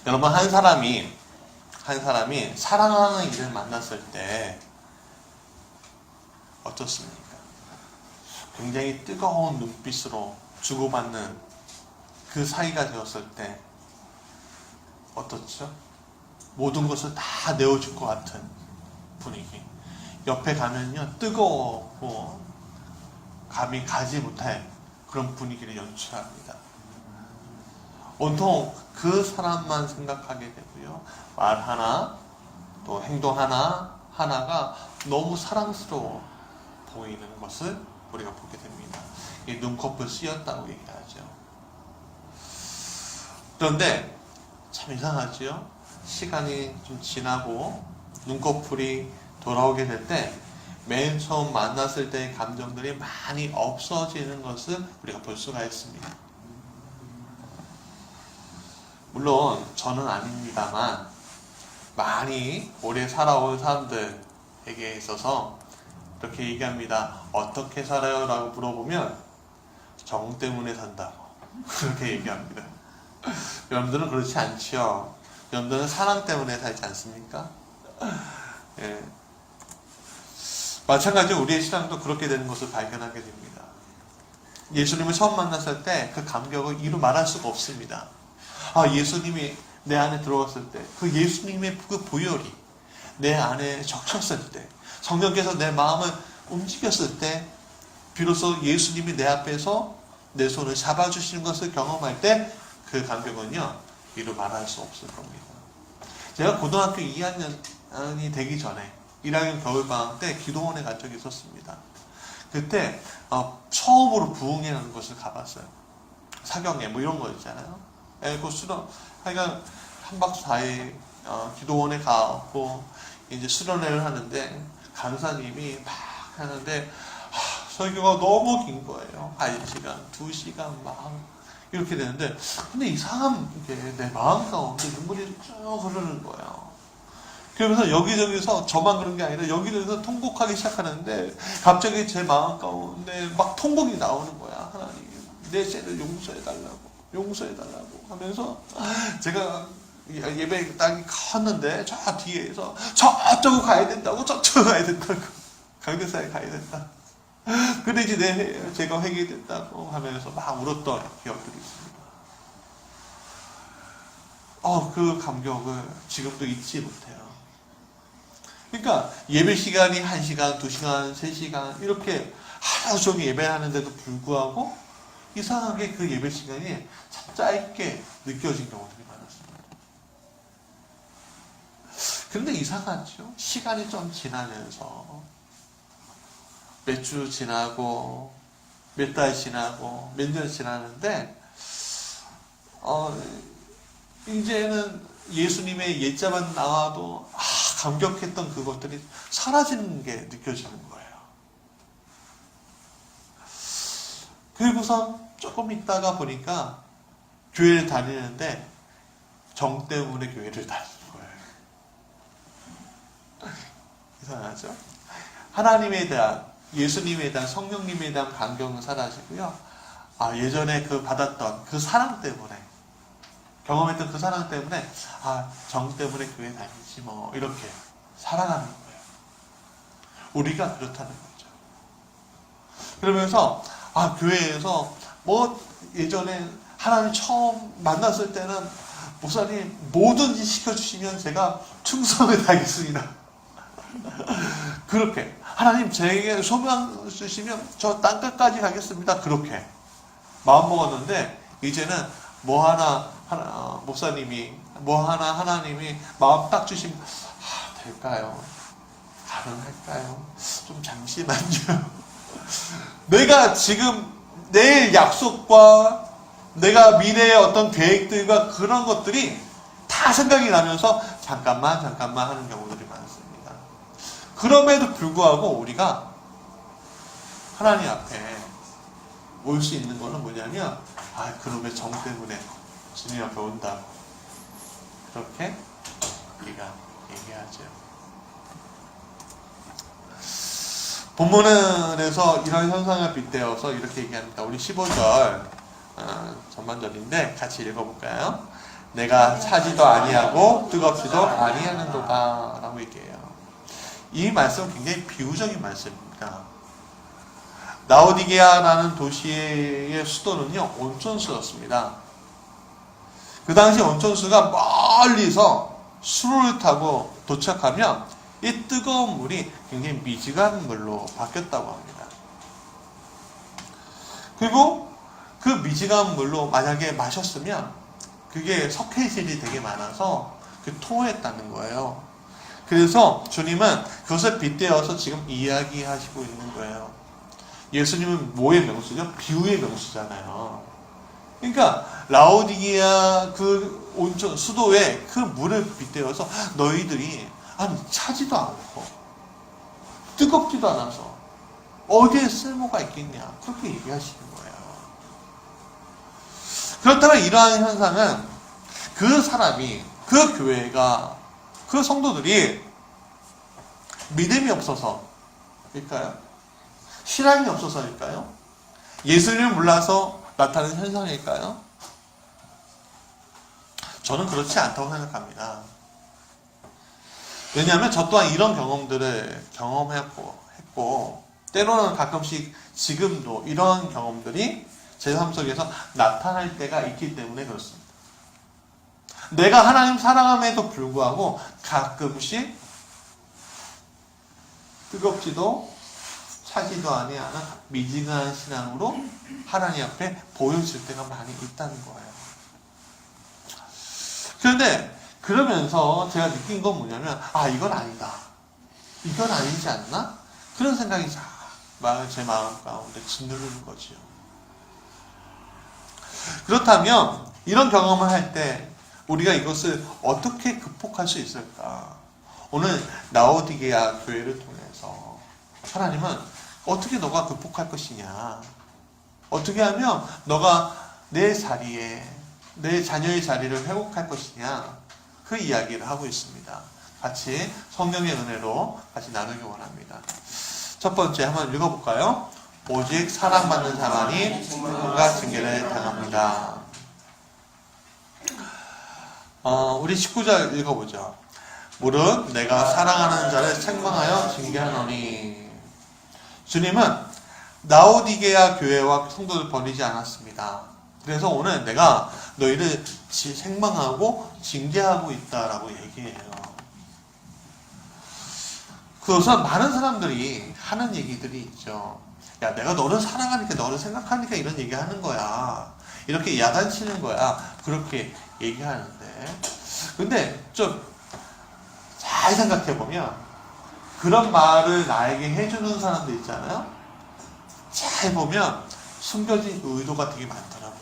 여러분, 한 사람이 사랑하는 이를 만났을 때 어떻습니까? 굉장히 뜨거운 눈빛으로 주고받는 그 사이가 되었을 때 어떻죠? 모든 것을 다 내어줄 것 같은 분위기. 옆에 가면요, 뜨거워 감히 가지 못할 그런 분위기를 연출합니다. 온통 그 사람만 생각하게 되고요. 말 하나, 또 행동 하나가 너무 사랑스러워 보이는 것을 우리가 보게 됩니다. 이 눈꺼풀 씌었다고 얘기하죠. 그런데 참 이상하지요? 시간이 좀 지나고 눈꺼풀이 돌아오게 될 때 맨 처음 만났을 때의 감정들이 많이 없어지는 것을 우리가 볼 수가 있습니다. 물론 저는 아닙니다만 많이 오래 살아온 사람들에게 있어서 이렇게 얘기합니다. 어떻게 살아요? 라고 물어보면 정 때문에 산다고 그렇게 얘기합니다. 여러분들은 그렇지 않지요? 여러분들은 사랑 때문에 살지 않습니까? 예. 마찬가지로 우리의 신앙도 그렇게 되는 것을 발견하게 됩니다. 예수님을 처음 만났을 때 그 감격을 이루 말할 수가 없습니다. 예수님이 내 안에 들어왔을 때, 그 예수님의 그 보혈이 내 안에 적셨을 때, 성령께서 내 마음을 움직였을 때, 비로소 예수님이 내 앞에서 내 손을 잡아주시는 것을 경험할 때, 그 감격은요, 이루 말할 수 없을 겁니다. 제가 고등학교 2학년이 되기 전에 1학년 겨울방학 때 기도원에 간 적이 있었습니다. 그때 처음으로 부흥회라는 것을 가봤어요. 사경회 뭐 이런 거 있잖아요. 그 수련, 하여간 3박 4일 기도원에 가고 이제 수련회를 하는데 강사님이 막 하는데 설교가 너무 긴 거예요. 1시간, 2시간 막 이렇게 되는데 근데 이상하게 내 마음 가운데 눈물이 쭉 흐르는 거예요. 그러면서 여기저기서 저만 그런 게 아니라 여기저기서 통곡하기 시작하는데 갑자기 제 마음 가운데 막 통곡이 나오는 거야. 하나님 내 죄를 용서해달라고 하면서 제가 예배 땅이 컸는데 저 뒤에서 저쪽으로 가야 된다고 강대사에 가야 된다. 근데 이제 제가 회개됐다고 하면서 막 울었던 기억들이 있습니다. 그 감격을 지금도 잊지 못해요. 그러니까 예배 시간이 1시간, 2시간, 3시간 이렇게 하루 종일 예배하는데도 불구하고 이상하게 그 예배 시간이 참 짧게 느껴진 경우들이 많았습니다. 그런데 이상하죠? 시간이 좀 지나면서 몇 주 지나고 몇 달 지나고 몇 년 지나는데 이제는 예수님의 옛자만 나와도 감격했던 그것들이 사라지는 게 느껴지는 거예요. 그리고서 조금 있다가 보니까 교회를 다니는데 정 때문에 교회를 다니는 거예요. 이상하죠? 하나님에 대한, 예수님에 대한, 성령님에 대한 감격은 사라지고요. 예전에 받았던 그 사랑 때문에, 경험했던 그 사랑 때문에 정 때문에 교회 다니지 뭐 이렇게 살아가는 거예요. 우리가 그렇다는 거죠. 그러면서 교회에서 뭐 예전에 하나님 처음 만났을 때는 목사님 뭐든지 시켜주시면 제가 충성을 다하겠습니다. 그렇게 하나님 제게 소망 주시면 저 땅끝까지 가겠습니다. 그렇게 마음 먹었는데 이제는 뭐 하나 목사님이 뭐 하나 하나님이 마음 딱 주시면 될까요? 가능할까요? 좀 잠시만요. 내가 지금 내일 약속과 내가 미래의 어떤 계획들과 그런 것들이 다 생각이 나면서 잠깐만 하는 경우들이 많습니다. 그럼에도 불구하고 우리가 하나님 앞에 올 수 있는 거는 뭐냐면 그놈의 정 때문에 주님 앞에 온다고 그렇게 우리가 얘기하죠. 본문에서 이런 현상을 빗대어서 이렇게 얘기합니다. 우리 15절 전반절인데 같이 읽어볼까요? 내가 차지도 아니하고 뜨겁지도 아니하는도다 라고 얘기해요. 이 말씀은 굉장히 비유적인 말씀입니다. 라오디게아라는 도시의 수도는요, 온천수였습니다. 그 당시 온천수가 멀리서 수로를 타고 도착하면 이 뜨거운 물이 굉장히 미지근한 물로 바뀌었다고 합니다. 그리고 그 미지근한 물로 만약에 마셨으면 그게 석회질이 되게 많아서 토했다는 거예요. 그래서 주님은 그것을 빗대어서 지금 이야기하시고 있는 거예요. 예수님은 뭐의 명수죠? 비유의 명수잖아요. 그러니까 라오디게아 그 온천 수도에 그 물을 빗대어서 너희들이 차지도 않고 뜨겁지도 않아서 어디에 쓸모가 있겠냐 그렇게 얘기하시는 거예요. 그렇다면 이러한 현상은 그 사람이 그 교회가 그 성도들이 믿음이 없어서일까요? 신앙이 없어서일까요? 예수님을 몰라서 나타나는 현상일까요? 저는 그렇지 않다고 생각합니다. 왜냐하면 저 또한 이런 경험들을 경험했고 때로는 가끔씩 지금도 이런 경험들이 제 삶 속에서 나타날 때가 있기 때문에 그렇습니다. 내가 하나님 사랑함에도 불구하고 가끔씩 뜨겁지도 차지도 아니하는 미지근한 신앙으로 하나님 앞에 보여질 때가 많이 있다는 거예요. 그런데 그러면서 제가 느낀 건 뭐냐면 이건 아니다. 이건 아니지 않나? 그런 생각이 제 마음 가운데 짓누르는 거지요. 그렇다면 이런 경험을 할 때 우리가 이것을 어떻게 극복할 수 있을까? 오늘 라오디게아 교회를 통해서 하나님은 어떻게 너가 극복할 것이냐? 어떻게 하면 너가 내 자리에 내 자녀의 자리를 회복할 것이냐? 그 이야기를 하고 있습니다. 같이 성령의 은혜로 같이 나누기 원합니다. 첫 번째 한번 읽어볼까요? 오직 사랑받는 자만이 책망과 징계를 당합니다. 우리 19절 읽어보죠. 무릇 내가 사랑하는 자를 책망하여 징계하노니. 주님은 라오디게아 교회와 성도를 버리지 않았습니다. 그래서 오늘 내가 너희를 책망하고 징계하고 있다라고 얘기해요. 그래서 많은 사람들이 하는 얘기들이 있죠. 야, 내가 너를 사랑하니까, 너를 생각하니까 이런 얘기 하는 거야. 이렇게 야단치는 거야. 그렇게 얘기하는데. 근데 좀 잘 생각해보면 그런 말을 나에게 해주는 사람들 있잖아요. 잘 보면 숨겨진 의도가 되게 많더라고요.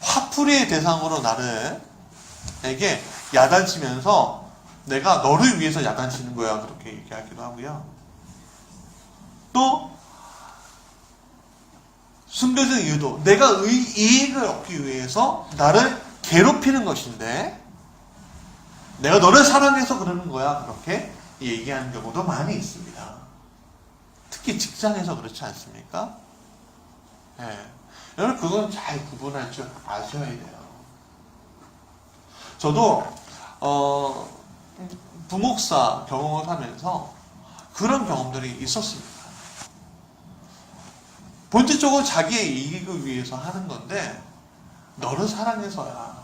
화풀이의 대상으로 나에게 야단치면서 내가 너를 위해서 야단치는 거야 그렇게 얘기하기도 하고요. 또 숨겨진 의도, 내가 이익을 얻기 위해서 나를 괴롭히는 것인데 내가 너를 사랑해서 그러는 거야 그렇게 얘기하는 경우도 많이 있습니다. 특히 직장에서 그렇지 않습니까? 네. 여러분 그건 잘 구분할 줄 아셔야 돼요. 저도 부목사 경험을 하면서 그런 경험들이 있었습니다. 본질적으로 자기의 이익을 위해서 하는 건데 너를 사랑해서야.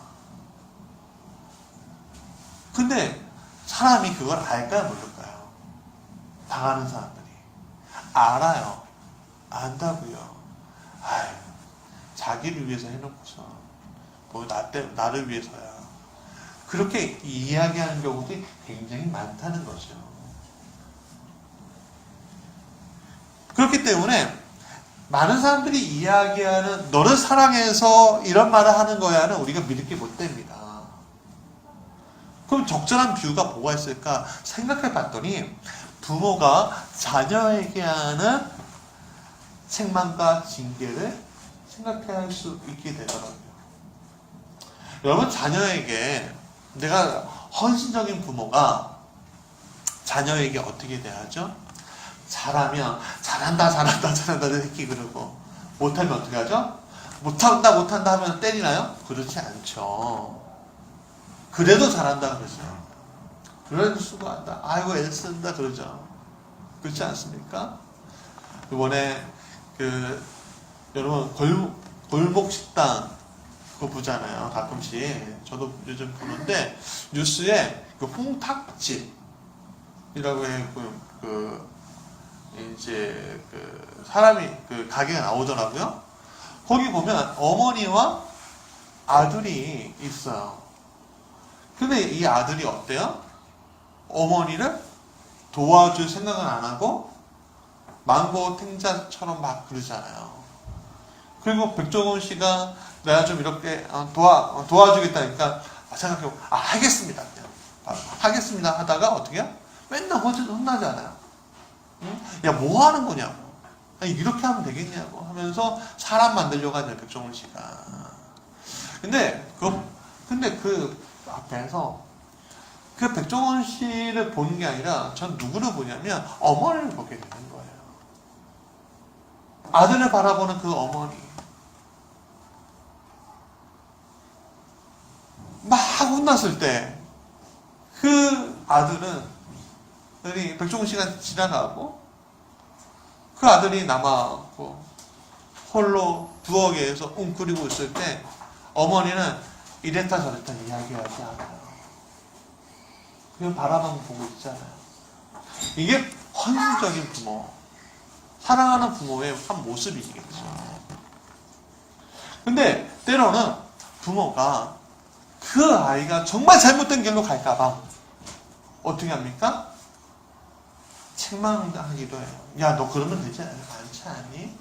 근데 사람이 그걸 알까요 모를까요? 당하는 사람들이 알아요. 안다고요. 자기를 위해서 해놓고서 뭐 나를 위해서야. 그렇게 이야기하는 경우들이 굉장히 많다는 거죠. 그렇기 때문에 많은 사람들이 이야기하는 너를 사랑해서 이런 말을 하는 거야는 우리가 믿을 게 못 됩니다. 그럼 적절한 비유가 뭐가 있을까 생각해 봤더니 부모가 자녀에게 하는 책망과 징계를 생각해야 할 수 있게 되더라고요. 여러분 자녀에게 내가 헌신적인 부모가 자녀에게 어떻게 대하죠? 잘하면 잘한다 새끼 그러고 못하면 어떻게 하죠? 못한다 하면 때리나요? 그렇지 않죠. 그래도 잘한다 그러죠. 그래도 수고한다. 아이고 애쓴다 그러죠. 그렇지 않습니까? 이번에 여러분 골목 식당 그거 보잖아요. 가끔씩 저도 요즘 보는데 뉴스에 그 홍탁집이라고 해 이제 사람이 가게가 나오더라고요. 거기 보면 어머니와 아들이 있어요. 근데 이 아들이 어때요? 어머니를 도와줄 생각은 안 하고 망고 탱자처럼 막 그러잖아요. 그리고 백종원 씨가 내가 좀 이렇게 도와주겠다니까 생각해보고 하겠습니다. 하겠습니다 하다가 어떻게 해요? 맨날 혼나잖아요. 응? 야, 뭐 하는 거냐고. 아니, 이렇게 하면 되겠냐고 하면서 사람 만들려고 하는 백종원 씨가. 근데 그 앞에서 그 백종원 씨를 보는 게 아니라 전 누구를 보냐면 어머니를 보게 되는 거예요. 아들을 바라보는 그 어머니. 막 혼났을 때 그 아들은 백종원 씨가 지나가고 그 아들이 남아있고 홀로 부엌에서 웅크리고 있을 때 어머니는 이랬다 저랬다 이야기하지 않아요. 그냥 바라만 보고 있잖아요. 이게 헌신적인 부모, 사랑하는 부모의 한 모습이겠죠. 근데 때로는 부모가 그 아이가 정말 잘못된 길로 갈까봐 어떻게 합니까? 책망하기도 해요. 야, 너 그러면 되지 않지 않니?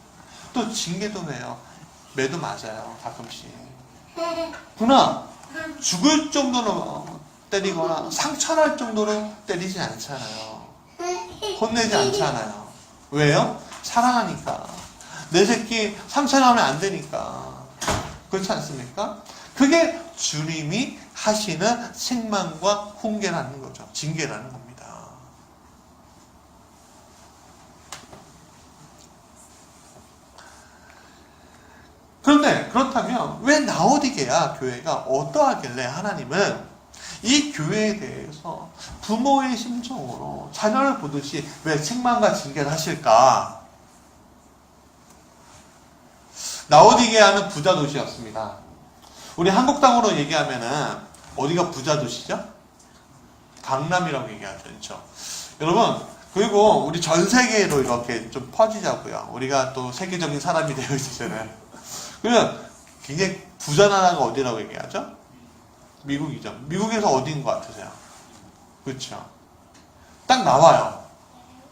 또 징계도 해요. 매도 맞아요. 가끔씩. 그러나 죽을 정도로 때리거나 상처날 정도로 때리지 않잖아요. 혼내지 않잖아요. 왜요? 사랑하니까. 내 새끼 상처나면 안 되니까. 그렇지 않습니까? 그게 주님이 하시는 책망과 훈계라는 거죠. 징계라는 겁니다. 그런데 그렇다면 왜 라오디게아 교회가 어떠하길래 하나님은 이 교회에 대해서 부모의 심정으로 자녀를 보듯이 왜 책망과 징계를 하실까? 라오디게아는 부자 도시였습니다. 우리 한국 땅으로 얘기하면은 어디가 부자 도시죠? 강남이라고 얘기하죠. 그렇죠? 여러분, 그리고 우리 전 세계로 이렇게 좀 퍼지자고요. 우리가 또 세계적인 사람이 되어 있잖아요. 그러면 굉장히 부자 나라가 어디라고 얘기하죠? 미국이죠. 미국에서 어디인 것 같으세요? 그렇죠. 딱 나와요.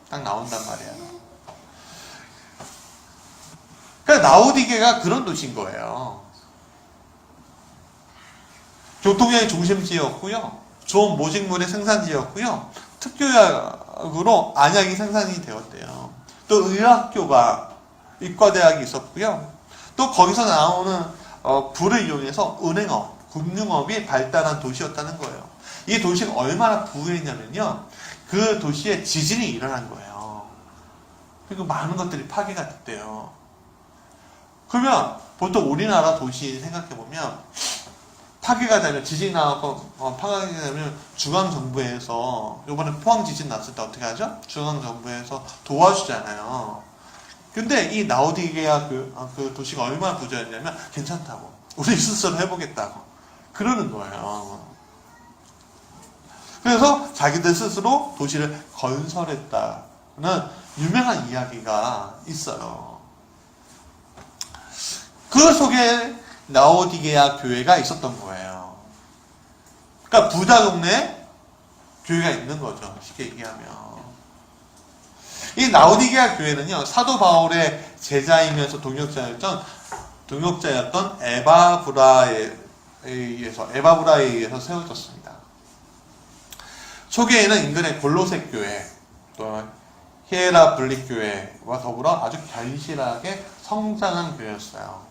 딱 나온단 말이에요. 그러니까 라오디게가 그런 도시인 거예요. 교통의 중심지였고요. 좋은 모직물의 생산지였고요. 특교약으로 안약이 생산이 되었대요. 또 의학교가 이과대학이 있었고요. 또 거기서 나오는 불을 이용해서 은행업, 금융업이 발달한 도시였다는 거예요. 이 도시가 얼마나 부유했냐면요. 그 도시에 지진이 일어난 거예요. 그리고 많은 것들이 파괴가 됐대요. 그러면 보통 우리나라 도시 생각해보면 파괴가 되면 지진이 나고 파괴가 되면 중앙정부에서 이번에 포항 지진 났을 때 어떻게 하죠? 중앙정부에서 도와주잖아요. 근데 이 라오디게아 그 도시가 얼마나 부자였냐면 괜찮다고. 우리 스스로 해보겠다고. 그러는 거예요. 그래서 자기들 스스로 도시를 건설했다는 유명한 이야기가 있어요. 그 속에 라오디게아 교회가 있었던 거예요. 그러니까 부자 동네에 교회가 있는 거죠. 쉽게 얘기하면. 이 라오디게아 교회는요, 사도 바울의 제자이면서 동역자였던 에바브라에 의해서 세워졌습니다. 초기에는 인근의 골로새 교회, 또 히에라블리 교회와 더불어 아주 견실하게 성장한 교회였어요.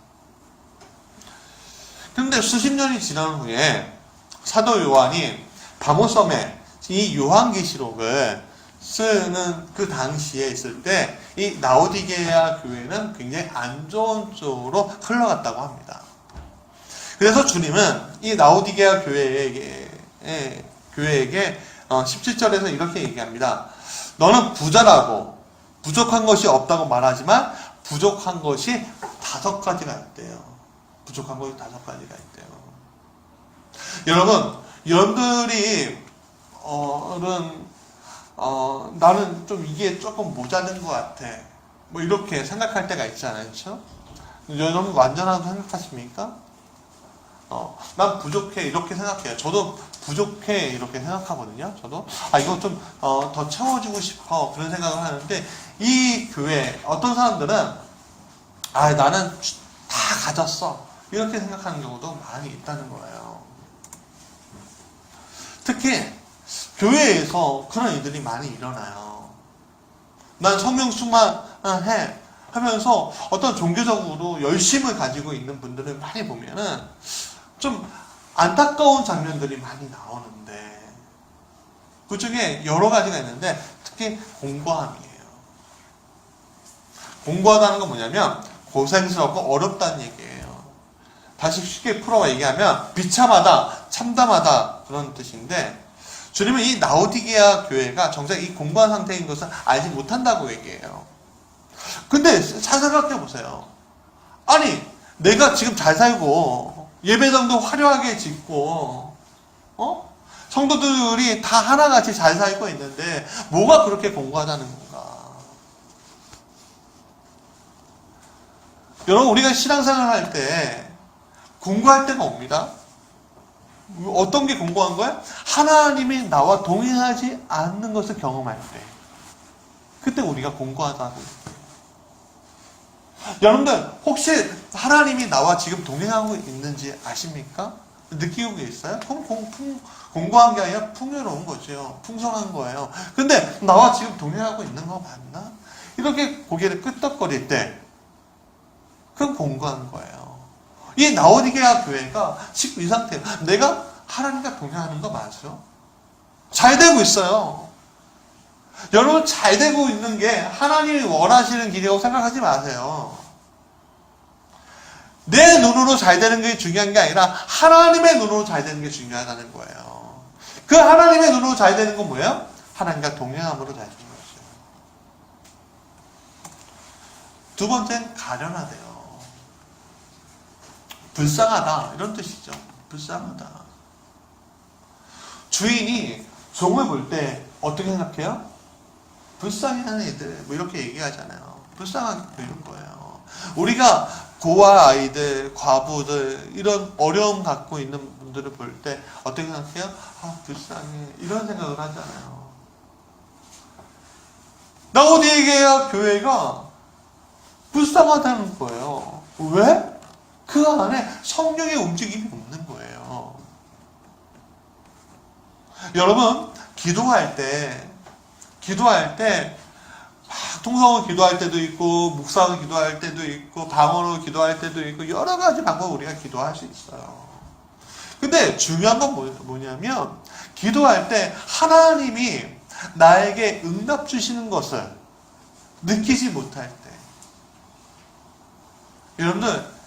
그런데 수십 년이 지난 후에 사도 요한이 바모섬에 이 요한계시록을 쓰는 그 당시에 있을 때 이 라오디게아 교회는 굉장히 안 좋은 쪽으로 흘러갔다고 합니다. 그래서 주님은 이 라오디게아 교회에게 17절에서 이렇게 얘기합니다. 너는 부자라고 부족한 것이 없다고 말하지만 부족한 것이 5가지가 있대요. 부족한 것이 5가지가 있대요. 여러분, 여러분들이 나는 좀 이게 조금 모자른 것 같아. 뭐 이렇게 생각할 때가 있잖아요. 그렇죠? 여러분 완전하다고 생각하십니까? 난 부족해 이렇게 생각해요. 저도 부족해 이렇게 생각하거든요. 저도 이거 좀 더 채워주고 싶어 그런 생각을 하는데 이 교회 어떤 사람들은 나는 다 가졌어 이렇게 생각하는 경우도 많이 있다는 거예요. 특히 교회에서 그런 일들이 많이 일어나요. 난 성령 충만해 하면서 어떤 종교적으로 열심을 가지고 있는 분들을 많이 보면은 좀 안타까운 장면들이 많이 나오는데 그 중에 여러 가지가 있는데 특히 공고함이에요. 공고하다는 건 뭐냐면 고생스럽고 어렵다는 얘기예요. 다시 쉽게 풀어 얘기하면 비참하다, 참담하다 그런 뜻인데 주님은 이 라오디게아 교회가 정작 이 공고한 상태인 것을 알지 못한다고 얘기해요. 근데 잘 생각해 보세요. 아니 내가 지금 잘 살고 예배당도 화려하게 짓고 성도들이 다 하나같이 잘 살고 있는데 뭐가 그렇게 공고하다는 건가? 여러분 우리가 신앙생활 할 때 공고할 때가 옵니다. 어떤 게 공고한 거야? 하나님이 나와 동행하지 않는 것을 경험할 때 그때 우리가 공고하다고. 여러분들 혹시 하나님이 나와 지금 동행하고 있는지 아십니까? 느끼고 계세요? 공고한 게 아니라 풍요로운 거죠. 풍성한 거예요. 근데 나와 지금 동행하고 있는 거 맞나? 이렇게 고개를 끄덕거릴 때 그건 공고한 거예요. 이 라오디게아 교회가 지금 이 상태예요. 내가 하나님과 동행하는 거 맞죠? 잘 되고 있어요. 여러분 잘 되고 있는 게 하나님이 원하시는 길이라고 생각하지 마세요. 내 눈으로 잘 되는 게 중요한 게 아니라 하나님의 눈으로 잘 되는 게 중요하다는 거예요. 그 하나님의 눈으로 잘 되는 건 뭐예요? 하나님과 동행함으로 잘 되는 거죠. 두 번째는 가련하대요. 불쌍하다 이런 뜻이죠. 불쌍하다. 주인이 종을 볼 때 어떻게 생각해요? 불쌍해하는 애들 뭐 이렇게 얘기하잖아요. 불쌍하게 보이는 거예요. 우리가 고아 아이들, 과부들 이런 어려움 갖고 있는 분들을 볼 때 어떻게 생각해요? 불쌍해 이런 생각을 하잖아요. 라오디게아 교회가 불쌍하다는 거예요. 왜? 그 안에 성령의 움직임이 없는 거예요. 여러분 기도할 때 통성으로 기도할 때도 있고 묵상으로 기도할 때도 있고 방언으로 기도할 때도 있고 여러 가지 방법으로 우리가 기도할 수 있어요. 근데 중요한 건 뭐냐면 기도할 때 하나님이 나에게 응답 주시는 것을 느끼지 못할 때 여러분들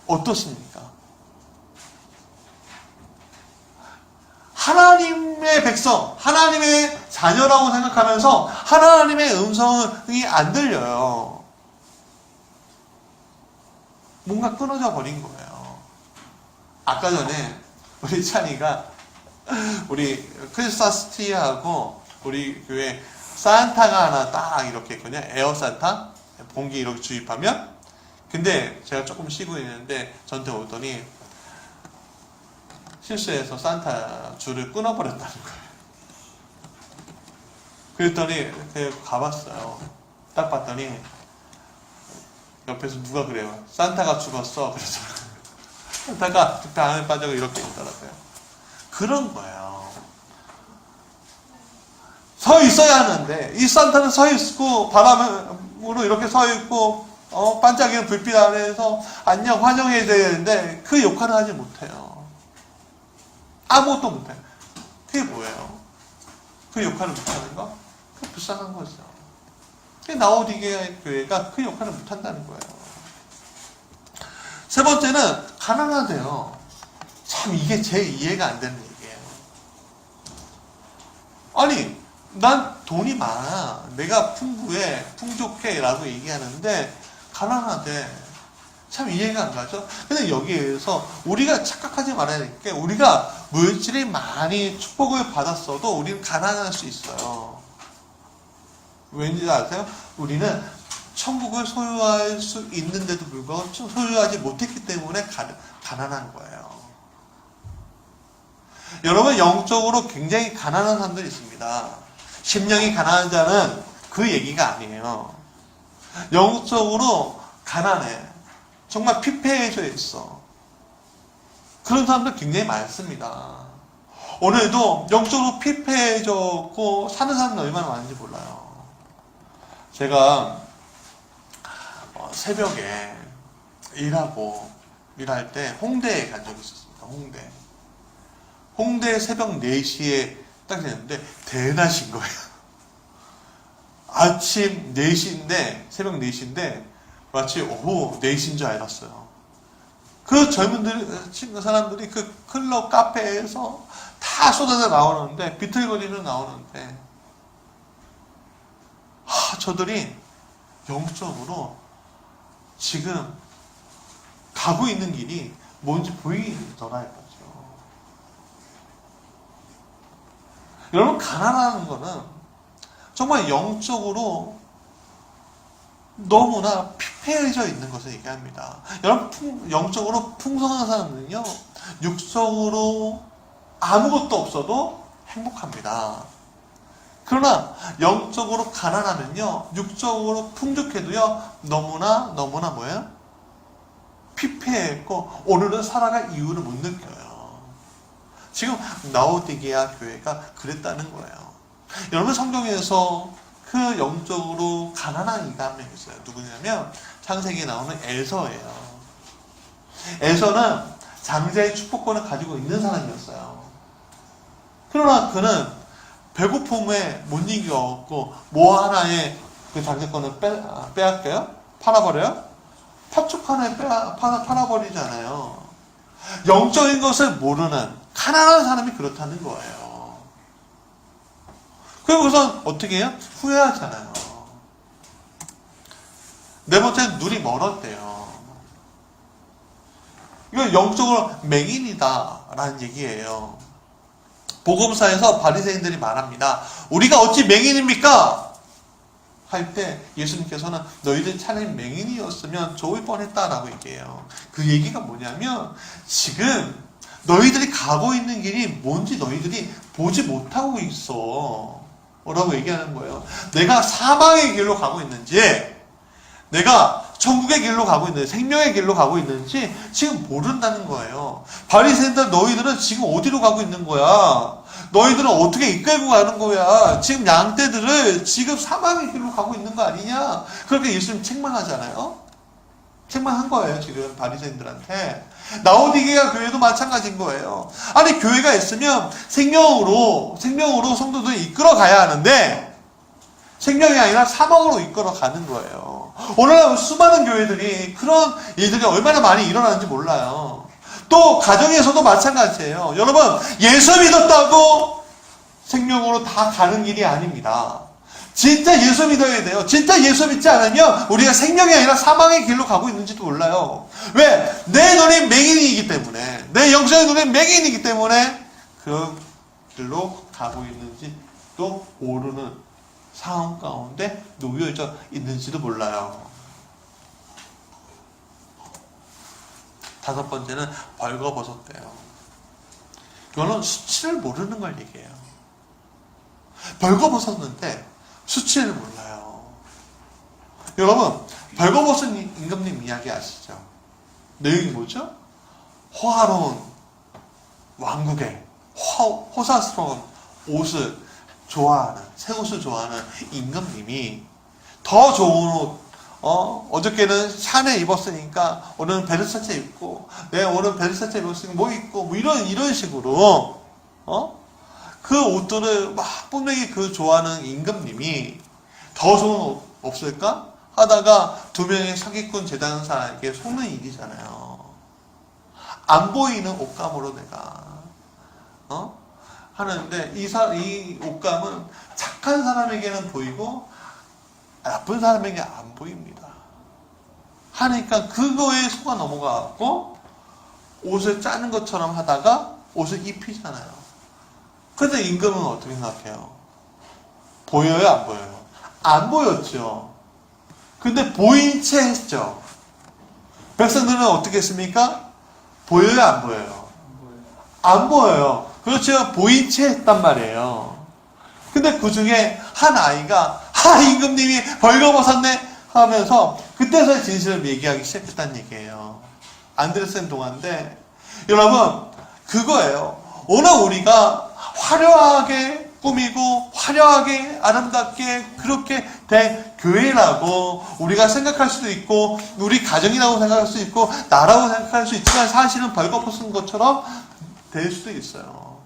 어떻습니까? 하나님의 백성, 하나님의 자녀라고 생각하면서 하나님의 음성이 안 들려요. 뭔가 끊어져 버린 거예요. 아까 전에 우리 찬이가 우리 크리스마스 트리하고 우리 교회 산타가 하나 딱 이렇게 있거든요. 에어 산타 봉기 이렇게 주입하면 근데 제가 조금 쉬고 있는데 저한테 오더니 실수해서 산타 줄을 끊어버렸다는 거예요. 그랬더니 가봤어요. 딱 봤더니 옆에서 누가 그래요. 산타가 죽었어. 그래서 산타가 안에 빠져서 이렇게 있더라고요. 그런 거예요. 서 있어야 하는데 이 산타는 서 있고 바람으로 이렇게 서 있고 반짝이는 불빛 아래에서 안녕 환영해야 되는데 그 역할을 하지 못해요. 아무것도 못해요. 그게 뭐예요? 그 역할을 못하는 거? 불쌍한 거죠. 라오디게아 교회가 그 역할을 못한다는 거예요. 세 번째는 가난하대요. 참 이게 제 이해가 안 되는 얘기예요. 아니 난 돈이 많아, 내가 풍부해, 풍족해 라고 얘기하는데 가난하대. 참 이해가 안 가죠. 근데 여기에서 우리가 착각하지 말아야 될 게, 우리가 물질이 많이 축복을 받았어도 우리는 가난할 수 있어요. 왠지 아세요? 우리는 천국을 소유할 수 있는데도 불구하고 소유하지 못했기 때문에 가난한 거예요. 여러분, 영적으로 굉장히 가난한 사람들이 있습니다. 심령이 가난한 자는 그 얘기가 아니에요. 영적으로 가난해. 정말 피폐해져 있어. 그런 사람들 굉장히 많습니다. 오늘도 영적으로 피폐해졌고 사는 사람들 얼마나 많은지 몰라요. 제가 새벽에 일할 때 홍대에 간 적이 있었습니다. 홍대 새벽 4시에 딱 됐는데 대낮인 거예요. 아침 4시인데, 새벽 4시인데 마치 오후 4시인 줄 알았어요. 그 사람들이 그 클럽 카페에서 다 쏟아져 나오는데, 비틀거리는 나오는데, 저들이 영적으로 지금 가고 있는 길이 뭔지 보이더라 이거죠. 여러분, 가난하는 거는 정말 영적으로 너무나 피폐해져 있는 것을 얘기합니다. 여러분, 영적으로 풍성한 사람은요, 육적으로 아무것도 없어도 행복합니다. 그러나 영적으로 가난하면요, 육적으로 풍족해도요, 너무나 뭐예요? 피폐했고 오늘은 살아갈 이유를 못 느껴요. 지금 라오디게아 교회가 그랬다는 거예요. 여러분, 성경에서 그 영적으로 가난한 이가 한 명 있어요. 누구냐면 창세기에 나오는 에서예요. 에서는 장자의 축복권을 가지고 있는 사람이었어요. 그러나 그는 배고픔에 못 이겨갖고 뭐 하나에 그 장자권을 빼앗겨요? 팔아버려요? 팥죽 하나에 팔아버리잖아요. 영적인 것을 모르는 가난한 사람이 그렇다는 거예요. 그리고선 어떻게 해요? 후회하잖아요. 네 번째는 눈이 멀었대요. 이건 영적으로 맹인이다 라는 얘기예요. 복음사에서 바리새인들이 말합니다. 우리가 어찌 맹인입니까? 할 때 예수님께서는 너희들 차라리 맹인이었으면 좋을 뻔했다라고 얘기해요. 그 얘기가 뭐냐면 지금 너희들이 가고 있는 길이 뭔지 너희들이 보지 못하고 있어 라고 얘기하는 거예요. 내가 사망의 길로 가고 있는지, 내가 천국의 길로 가고 있는지, 생명의 길로 가고 있는지 지금 모른다는 거예요. 바리새인들, 너희들은 지금 어디로 가고 있는 거야? 너희들은 어떻게 이끌고 가는 거야? 지금 양떼들을 지금 사망의 길로 가고 있는 거 아니냐? 그렇게 예수님 책망하잖아요. 책망한 거예요, 지금 바리새인들한테. 라오디게아 교회도 마찬가지인 거예요. 아니, 교회가 있으면 생명으로 성도들을 이끌어 가야 하는데 생명이 아니라 사망으로 이끌어 가는 거예요. 오늘날 수많은 교회들이 그런 일들이 얼마나 많이 일어나는지 몰라요. 또 가정에서도 마찬가지예요. 여러분, 예수 믿었다고 생명으로 다 가는 길이 아닙니다. 진짜 예수 믿어야 돼요. 진짜 예수 믿지 않으면 우리가 생명이 아니라 사망의 길로 가고 있는지도 몰라요. 왜? 내 눈이 맹인이기 때문에, 내 영적인 눈이 맹인이기 때문에 그 길로 가고 있는지 또 모르는 상황 가운데 놓여져 있는지도 몰라요. 다섯 번째는 벌거벗었대요. 이거는 수치를 모르는 걸 얘기해요. 벌거벗었는데 수치를 몰라요. 여러분, 벌거벗은 임금님 이야기 아시죠? 내용이 뭐죠? 호화로운 왕국의 호사스러운 옷을 좋아하는, 새 옷을 좋아하는 임금님이 더 좋은 옷, 어저께는 샤넬 입었으니까 오늘은 베르사체 입고, 오늘 베르사체 입었으니까 뭐 입고, 뭐 이런 식으로, 그 옷들을 막 뽐내기 그 좋아하는 임금님이 더 좋은 옷 없을까? 하다가 두 명의 사기꾼 재단사에게 속는 일이잖아요. 안 보이는 옷감으로 내가 하는데 이 옷감은 착한 사람에게는 보이고 나쁜 사람에게 안 보입니다. 하니까 그거에 속아 넘어가고 옷을 짜는 것처럼 하다가 옷을 입히잖아요. 근데 임금은 어떻게 생각해요? 보여요? 안 보여요? 안 보였죠. 근데 보인 채 했죠. 백성들은 어떻게 했습니까? 보여요? 안 보여요? 안 보여요. 그렇죠. 보인 채 했단 말이에요. 근데 그 중에 한 아이가 임금님이 벌거벗었네 하면서 그때서야 진실을 얘기하기 시작했다는 얘기예요. 안드레센 동화인데 여러분 그거예요. 오늘 우리가 화려하게 꾸미고 화려하게 아름답게 그렇게 된 교회라고 우리가 생각할 수도 있고 우리 가정이라고 생각할 수 있고 나라고 생각할 수 있지만 사실은 벌거벗은 것처럼 될 수도 있어요.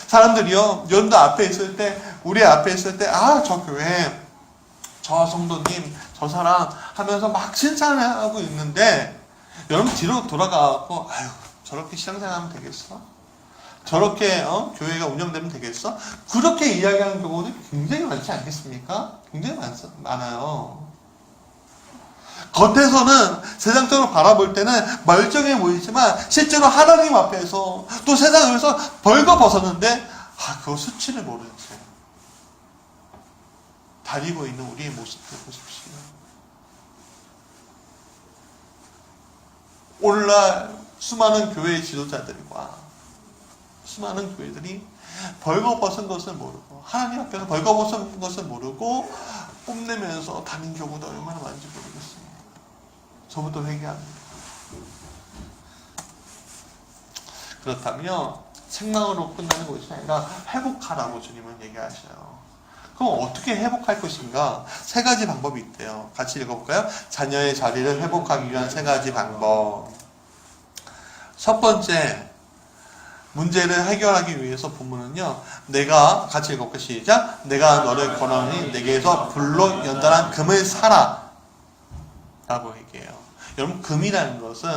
사람들이요 여러분들 앞에 있을 때 우리 앞에 있을 때 저 교회 저 성도님 저 사람 하면서 막 칭찬하고 있는데 여러분 뒤로 돌아가고 저렇게 신앙생활하면 되겠어? 저렇게 교회가 운영되면 되겠어? 그렇게 이야기하는 경우는 굉장히 많지 않겠습니까? 굉장히 많아요. 겉에서는 세상적으로 바라볼 때는 멀쩡해 보이지만 실제로 하나님 앞에서 또 세상에서 벌거벗었는데 그거 수치를 모르는 채 다니고 있는 우리의 모습들 보십시오. 오늘날 수많은 교회의 지도자들과 수많은 교회들이 벌거벗은 것을 모르고 하나님 앞에서 벌거벗은 것을 모르고 뽐내면서 다닌 경우도 얼마나 많은지 모르겠습니다. 저부터 회개합니다. 그렇다면 책망으로 끝나는 것이 아니라 회복하라고 주님은 얘기하셔요. 그럼 어떻게 회복할 것인가? 세 가지 방법이 있대요. 같이 읽어볼까요? 자녀의 자리를 회복하기 위한 세 가지 방법. 첫 번째, 문제를 해결하기 위해서 본문은요. 내가 같이 읽어볼까요? 시작. 내가 너를 권하니 내게서 불로 연단한 금을 사라 라고 얘기해요. 여러분 금이라는 것은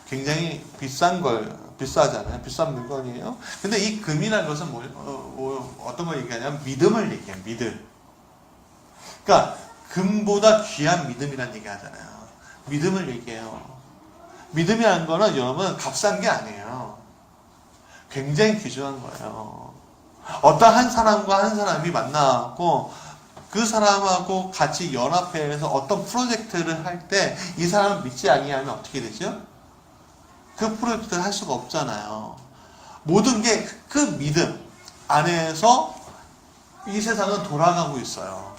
굉장히 비싸잖아요. 비싼 물건이에요. 근데 이 금이라는 것은 어떤 걸 얘기하냐면 믿음을 얘기해요. 믿음. 그러니까 금보다 귀한 믿음이라는 얘기 하잖아요. 믿음을 얘기해요. 믿음이라는 거는 여러분 값싼 게 아니에요. 굉장히 귀중한 거예요. 어떤 한 사람과 한 사람이 만나고 그 사람하고 같이 연합해서 어떤 프로젝트를 할 때 이 사람을 믿지 아니하면 어떻게 되죠? 그 프로젝트를 할 수가 없잖아요. 모든 게 그 믿음 안에서 이 세상은 돌아가고 있어요.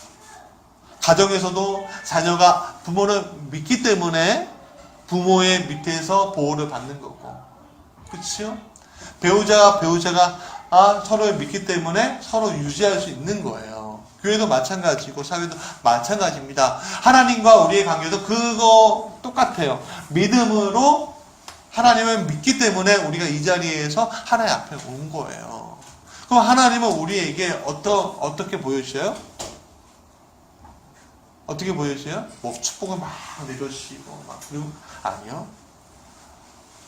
가정에서도 자녀가 부모를 믿기 때문에 부모의 밑에서 보호를 받는 거고, 그렇죠? 배우자가 서로를 믿기 때문에 서로 유지할 수 있는 거예요. 교회도 마찬가지고 사회도 마찬가지입니다. 하나님과 우리의 관계도 그거 똑같아요. 믿음으로 하나님을 믿기 때문에 우리가 이 자리에서 하나님 앞에 온 거예요. 그럼 하나님은 우리에게 어떻게 보여주셔요? 어떻게 보여주세요? 뭐 축복을 막 내려주시고 그리고 아니요.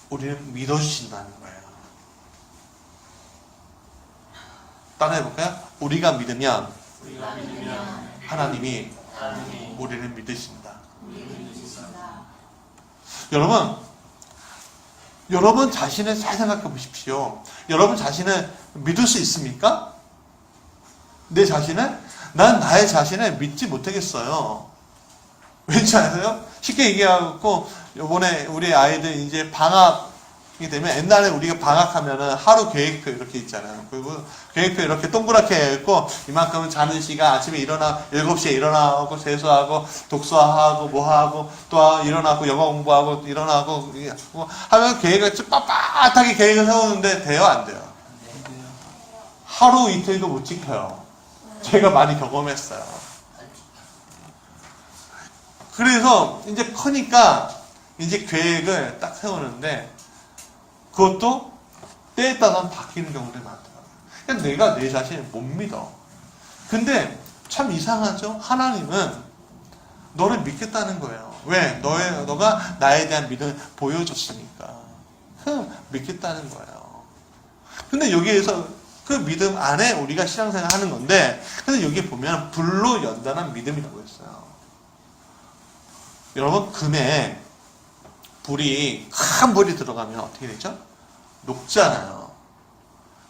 우리는 믿어주신다는 거예요. 따라해볼까요? 우리가 믿으면 하나님이 우리를 믿으신다. 여러분 자신을 잘 생각해 보십시오. 여러분 자신을 믿을 수 있습니까? 내 자신을? 난 나의 자신을 믿지 못하겠어요. 왠지 아세요? 쉽게 얘기하고, 요번에 우리 아이들 이제 방학이 되면, 옛날에 우리가 방학하면은 하루 계획표 이렇게 있잖아요. 그리고 계획표 이렇게 동그랗게 있고, 이만큼은 자는 시간, 아침에 7시에 일어나고, 세수하고, 독서하고, 뭐하고, 또 일어나고, 영어 공부하고, 일어나고, 하면 계획을 빳빳하게 계획을 세우는데 돼요? 안 돼요? 하루 이틀도 못 지켜요. 제가 많이 경험했어요. 그래서 이제 크니까 이제 계획을 딱 세우는데 그것도 때에 따라서 바뀌는 경우들이 많더라고요. 그러니까 내가 내 자신을 못 믿어. 근데 참 이상하죠? 하나님은 너를 믿겠다는 거예요. 왜? 너가 나에 대한 믿음을 보여줬으니까. 믿겠다는 거예요. 근데 여기에서 그 믿음 안에 우리가 신앙생활 하는 건데, 근데 여기 보면 불로 연단한 믿음이라고 했어요. 여러분, 금에 큰 불이 들어가면 어떻게 되죠? 녹잖아요.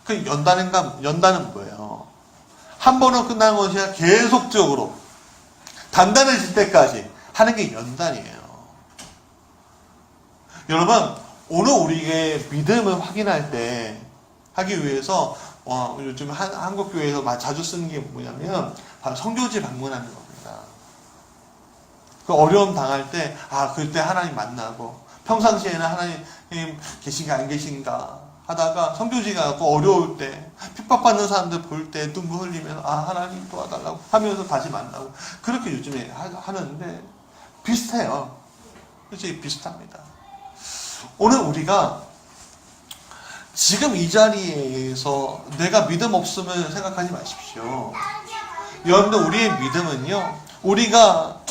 그 연단은 뭐예요? 한 번은 끝난 것이 아니라 계속적으로 단단해질 때까지 하는 게 연단이에요. 여러분, 오늘 우리의 믿음을 확인할 때 하기 위해서 요즘 한국 교회에서 자주 쓰는 게 뭐냐면 바로 선교지 방문하는 겁니다. 그 어려움 당할 때 그때 하나님 만나고, 평상시에는 하나님 계신가 안 계신가 하다가 선교지 가고 어려울 때, 핍박받는 사람들 볼 때 눈물 흘리면서 하나님 도와달라고 하면서 다시 만나고, 그렇게 요즘에 하는데 비슷해요. 솔직히 비슷합니다. 오늘 우리가 지금 이 자리에서 내가 믿음 없음을 생각하지 마십시오. 여러분들, 우리의 믿음은요, 우리가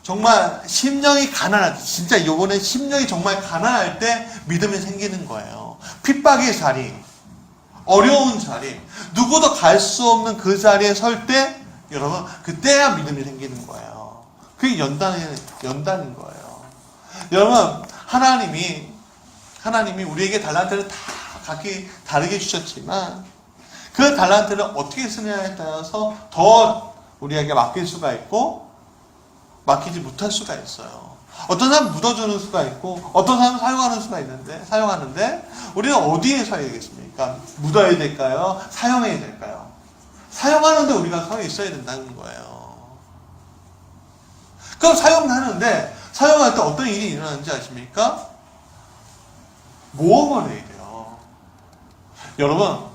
정말 심령이 가난할 때, 진짜 요번에 심령이 정말 가난할 때 믿음이 생기는 거예요. 핍박의 자리, 어려운 자리, 누구도 갈 수 없는 그 자리에 설 때, 여러분, 그때야 믿음이 생기는 거예요. 그게 연단인 거예요. 여러분, 하나님이 우리에게 달란트를 다 각기 다르게 주셨지만, 그 달란트를 어떻게 쓰느냐에 따라서 더 우리에게 맡길 수가 있고, 맡기지 못할 수가 있어요. 어떤 사람은 묻어주는 수가 있고, 어떤 사람은 사용하는데, 우리는 어디에 사용하겠습니까? 묻어야 될까요? 사용해야 될까요? 사용하는데 우리가 서 있어야 된다는 거예요. 그럼 사용하는데, 사용할 때 어떤 일이 일어나는지 아십니까? 모험을 해야 돼요. 여러분,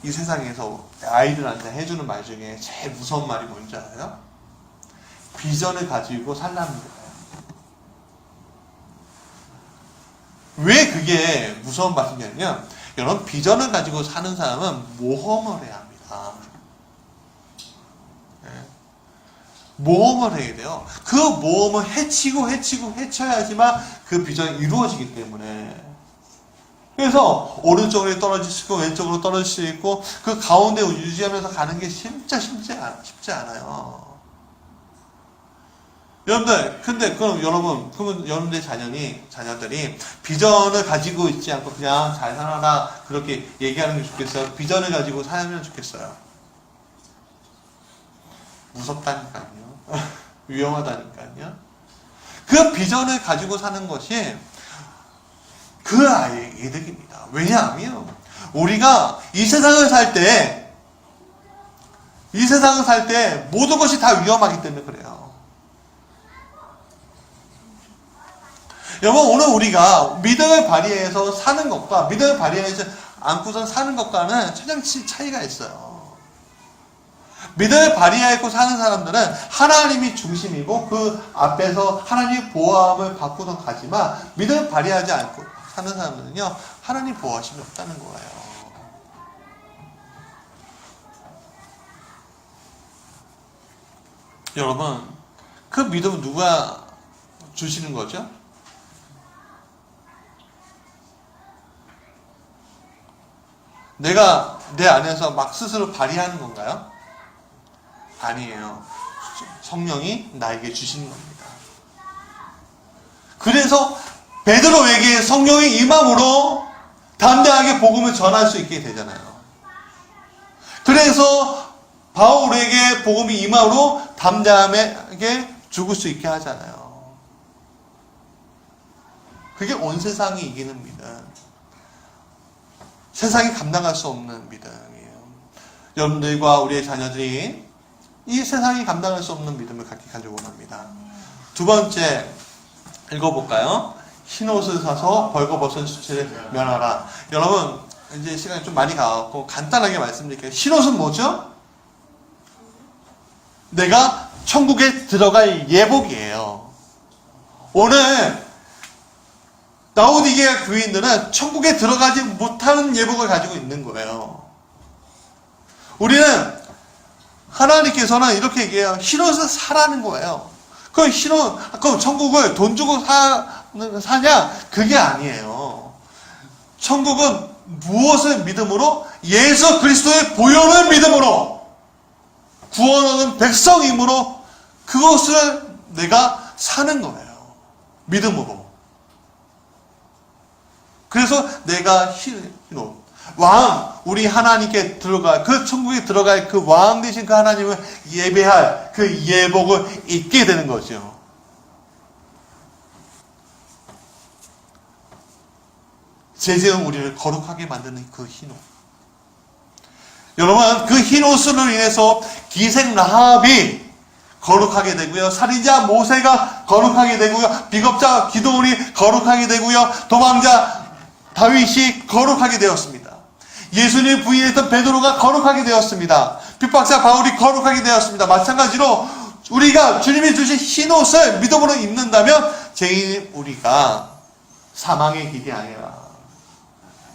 이 세상에서 아이들한테 해주는 말 중에 제일 무서운 말이 뭔지 알아요? 비전을 가지고 살라는 거예요. 왜 그게 무서운 말이냐면, 여러분, 비전을 가지고 사는 사람은 모험을 해야 합니다. 네. 모험을 해야 돼요. 그 모험을 헤쳐야지만 그 비전이 이루어지기 때문에. 그래서 오른쪽으로 떨어질 수 있고 왼쪽으로 떨어질 수 있고, 그 가운데 유지하면서 가는 게 진짜 쉽지 않아요. 여러분들, 근데 그럼 여러분들의 자녀들이 비전을 가지고 있지 않고 그냥 잘 살아라, 그렇게 얘기하는 게 좋겠어요? 비전을 가지고 살면 좋겠어요? 무섭다니까요. 위험하다니까요. 그 비전을 가지고 사는 것이 그 아이의 이득입니다. 왜냐하면 우리가 이 세상을 살 때 모든 것이 다 위험하기 때문에 그래요. 여러분, 오늘 우리가 믿음을 발휘해서 사는 것과 믿음을 발휘해서 안고선 사는 것과는 천장치 차이가 있어요. 믿음을 발휘하고 사는 사람들은 하나님이 중심이고 그 앞에서 하나님의 보호함을 받고선 가지만, 믿음을 발휘하지 않고 사는 사람들은요, 하나님 보호하심이 없다는 거예요. 여러분, 그 믿음은 누가 주시는 거죠? 내가 내 안에서 막 스스로 발휘하는 건가요? 아니에요. 성령이 나에게 주시는 겁니다. 그래서 베드로에게 성령이 임함으로 담대하게 복음을 전할 수 있게 되잖아요. 그래서 바울에게 복음이 임함으로 담대하게 죽을 수 있게 하잖아요. 그게 온 세상이 이기는 믿음. 세상이 감당할 수 없는 믿음이에요. 여러분들과 우리의 자녀들이 이 세상이 감당할 수 없는 믿음을 갖게 가지고 합니다. 두 번째 읽어볼까요? 흰옷을 사서 벌거벗은 수치를 면하라. 여러분, 이제 시간이 좀 많이 가고 간단하게 말씀드릴게요. 흰옷은 뭐죠? 내가 천국에 들어갈 예복이에요. 오늘 라오디게아 교인들은 천국에 들어가지 못하는 예복을 가지고 있는 거예요. 우리는 하나님께서는 이렇게 얘기해요. 흰옷을 사라는 거예요. 그 흰옷, 그럼 천국을 돈 주고 사냐? 그게 아니에요. 천국은 무엇을 믿음으로? 예수 그리스도의 보혈을 믿음으로 구원 얻은 백성이므로 그것을 내가 사는 거예요. 믿음으로. 그래서 내가 흰옷, 왕, 우리 하나님께 들어갈, 그 천국에 들어갈 그 왕 되신 그 하나님을 예배할 그 예복을 입게 되는 거죠. 제재는 우리를 거룩하게 만드는 그 흰옷. 여러분, 그 흰옷으로 인해서 기생 라합이 거룩하게 되고요. 살인자 모세가 거룩하게 되고요. 비겁자 기도원이 거룩하게 되고요. 도망자 다윗이 거룩하게 되었습니다. 예수님 부인했던 베드로가 거룩하게 되었습니다. 핍박자 바울이 거룩하게 되었습니다. 마찬가지로 우리가 주님이 주신 흰옷을 믿음으로 입는다면 죄인 우리가 사망의 길이 아니라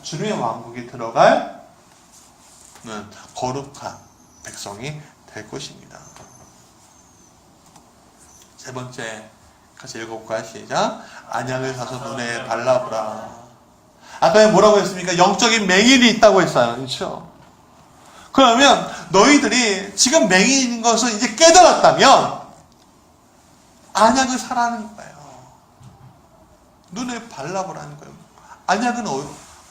주님의 왕국에 들어갈 거룩한 백성이 될 것입니다. 세 번째, 같이 읽어볼까요? 시작. 안약을 사서 눈에 발라보라. 아까 뭐라고 했습니까? 영적인 맹인이 있다고 했어요. 그렇죠? 그러면 너희들이 지금 맹인인 것을 이제 깨달았다면 안약을 사라는 거예요. 눈에 발라보라는 거예요. 안약은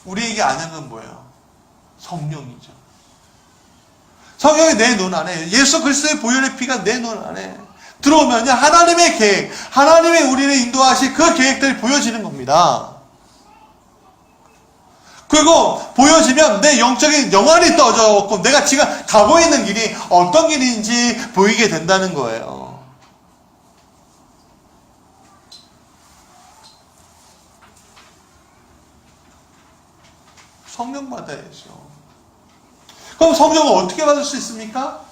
우리에게 안약은 뭐예요? 성령이죠. 성령이 내 눈 안에, 예수 그리스도의 보혈의 피가 내 눈 안에 들어오면요, 하나님의 계획, 하나님의 우리를 인도하실 그 계획들이 보여지는 겁니다. 그리고 보여지면 내 영적인 영안이 떠졌고 내가 지금 가고 있는 길이 어떤 길인지 보이게 된다는 거예요. 성령 받아야죠. 그럼 성령을 어떻게 받을 수 있습니까?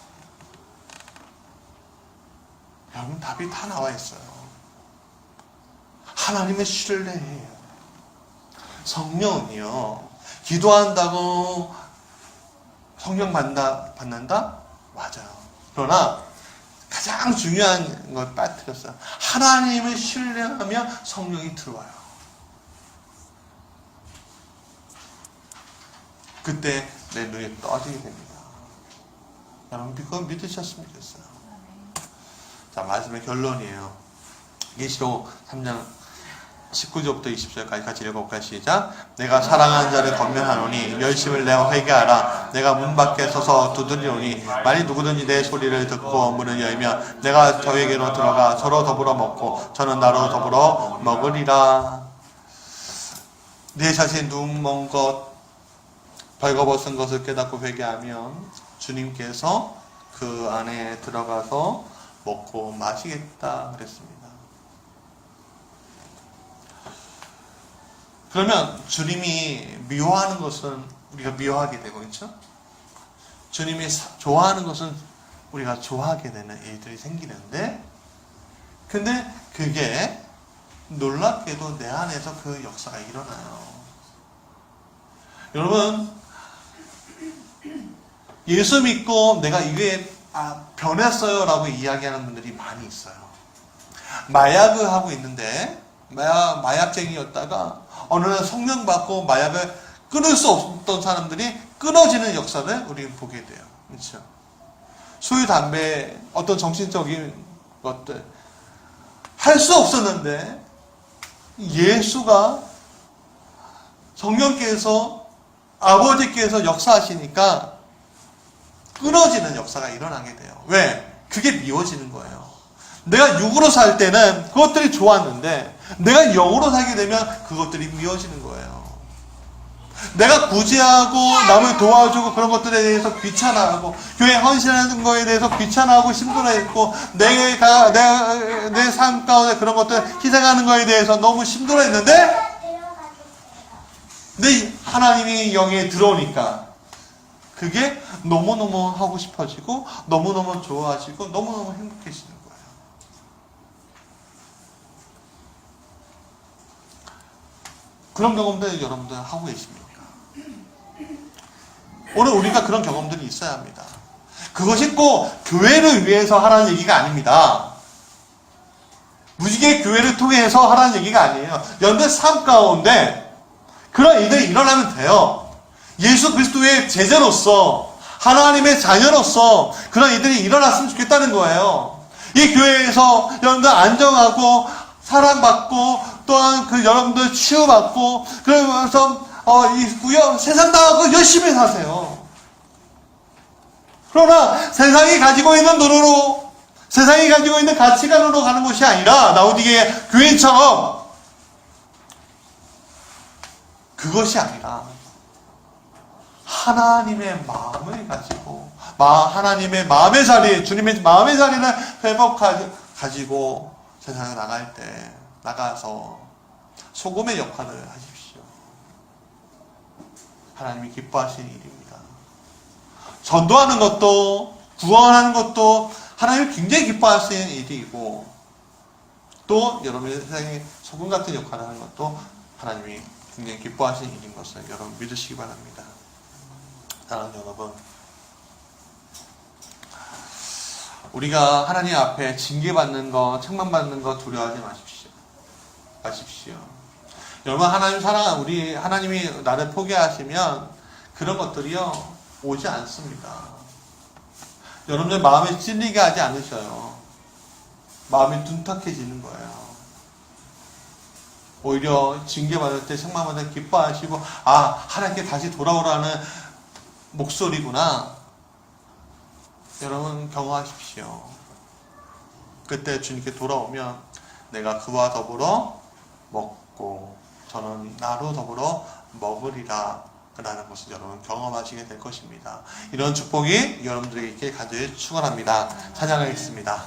여러분, 답이 다 나와 있어요. 하나님의 신뢰예요. 성령은요, 기도한다고 성령 받는다? 맞아요. 그러나 가장 중요한 걸 빠뜨렸어요. 하나님을 신뢰하면 성령이 들어와요. 그때 내 눈이 떠지게 됩니다. 여러분, 그건 믿으셨으면 좋겠어요. 자, 말씀의 결론이에요. 계시록 3장 19절부터 20절까지 같이 읽어볼까요? 시작. 내가 사랑하는 자를 권면하노니 열심을 내어 회개하라. 내가 문 밖에 서서 두드리노니 만일 누구든지 내 소리를 듣고 문을 열면 내가 저에게로 들어가 서로 더불어 먹고 저는 나로 더불어 먹으리라. 내 자신 눈 먼 것 벌거벗은 것을 깨닫고 회개하면 주님께서 그 안에 들어가서 먹고 마시겠다 그랬습니다. 그러면 주님이 미워하는 것은 우리가 미워하게 되고, 그렇죠? 주님이 좋아하는 것은 우리가 좋아하게 되는 일들이 생기는데, 근데 그게 놀랍게도 내 안에서 그 역사가 일어나요. 여러분, 예수 믿고 내가 이게 변했어요 라고 이야기하는 분들이 많이 있어요. 마약을 하고 있는데 마약쟁이였다가 어느 날 성령 받고 마약을 끊을 수 없던 사람들이 끊어지는 역사를 우리는 보게 돼요. 그렇죠? 술, 담배, 어떤 정신적인 것들 할 수 없었는데 예수가 성령께서 아버지께서 역사하시니까 끊어지는 역사가 일어나게 돼요. 왜? 그게 미워지는 거예요. 내가 육으로 살 때는 그것들이 좋았는데 내가 영으로 살게 되면 그것들이 미워지는 거예요. 내가 구제하고 남을 도와주고 그런 것들에 대해서 귀찮아하고 교회 헌신하는 거에 대해서 귀찮아하고 힘들어했고 내 삶 가운데 그런 것들 희생하는 거에 대해서 너무 힘들어했는데 내 하나님이 영에 들어오니까 그게 너무너무 하고 싶어지고 너무너무 좋아지고 너무너무 행복해지는 거예요. 그런 경험들 여러분들 하고 계십니까? 오늘 우리가 그런 경험들이 있어야 합니다. 그것이 꼭 교회를 위해서 하라는 얘기가 아닙니다. 무지개 교회를 통해서 하라는 얘기가 아니에요. 여러분들 삶 가운데 그런 일들이 일어나면 돼요. 예수 그리스도의 제자로서 하나님의 자녀로서 그런 일들이 일어났으면 좋겠다는 거예요. 이 교회에서 여러분들 안정하고 사랑받고 또한 그 여러분들 치유받고 그러면서 세상 나가고 열심히 사세요. 그러나 세상이 가지고 있는 노로로 세상이 가지고 있는 가치관으로 가는 것이 아니라 라오디게 교회처럼 그것이 아니라 하나님의 마음을 가지고 하나님의 마음의 자리, 주님의 마음의 자리를 가지고 세상에 나갈 때 나가서 소금의 역할을 하십시오. 하나님이 기뻐하시는 일입니다. 전도하는 것도 구원하는 것도 하나님이 굉장히 기뻐하시는 일이고 또 여러분의 세상에 소금 같은 역할을 하는 것도 하나님이 굉장히 기뻐하시는 일인 것을 여러분 믿으시기 바랍니다. 사랑하는 여러분, 우리가 하나님 앞에 징계받는 것, 책망받는 것 두려워하지 마십시오. 여러분, 하나님 우리 하나님이 나를 포기하시면 그런 것들이요 오지 않습니다. 여러분들 마음에 찔리게 하지 않으셔요. 마음이 둔탁해지는 거예요. 오히려 징계받을 때 책망받을 때 기뻐하시고 하나님께 다시 돌아오라는 목소리구나. 여러분 경험하십시오. 그때 주님께 돌아오면 내가 그와 더불어 먹고 저는 나로 더불어 먹으리라 라는 것을 여러분 경험하시게 될 것입니다. 이런 축복이 여러분들에게 있게 간절히 축원합니다. 찬양하겠습니다.